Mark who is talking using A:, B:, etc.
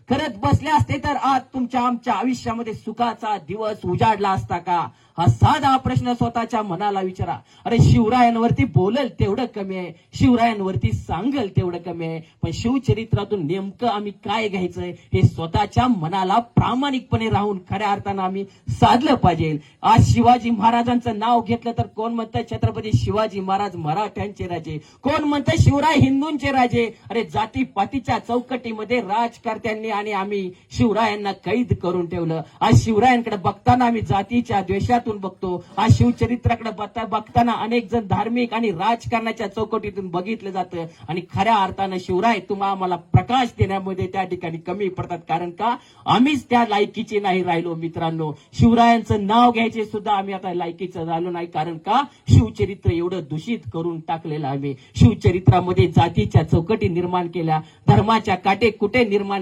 A: करत बसले असते तर आज तुमच्या आमच्या आयुष्यामध्ये सुखाचा दिवस उजाडला असता का? हा साधा प्रश्न स्वतःच्या मनाला विचारा. अरे शिवरायांवरती बोलेल तेवढं कमी आहे, शिवरायांवरती सांगेल तेवढं कमी आहे, पण शिवचरित्रातून नेमकं आम्ही काय घ्यायचंय हे स्वतःच्या मनाला प्रामाणिकपणे राहून खऱ्या अर्थानं आम्ही साधलं पाहिजे. आज शिवाजी महाराजांचं नाव घेतलं तर कोण म्हणतं छत्रपती शिवाजी महाराज मराठ्यांचे राजे, कोण म्हणतं शिवराय हिंदूंचे राजे. अरे जातीपातीच्या चौकटीमध्ये राजकारत्यांनी आणि आम्ही शिवरायांना कैद करून ठेवलं. आज शिवरायांकडे बघताना आम्ही जातीच्या द्वेषातून बघतो. आज शिवचरित्राकडे बघताना अनेक जण धार्मिक आणि राजकारणाच्या चौकटीतून बघितलं जातं आणि खऱ्या अर्थानं शिवराय तुम्हाला आम्हाला प्रकाश देण्यामध्ये त्या ठिकाणी कमी पडतात. कारण का आम्हीच त्या लायकीचे नाही राहिलो मित्रांनो. शिवरायांचं नाव घ्यायचे सुद्धा आम्ही आता लायकीचं झालो नाही. कारण का शिवचरित्र एवढं दूषित करून टाकलेलं आम्ही. शिवचरित्रामध्ये जातीच्या चौकटी निर्माण केल्या, धर्माच्या काटे कुठे निर्माण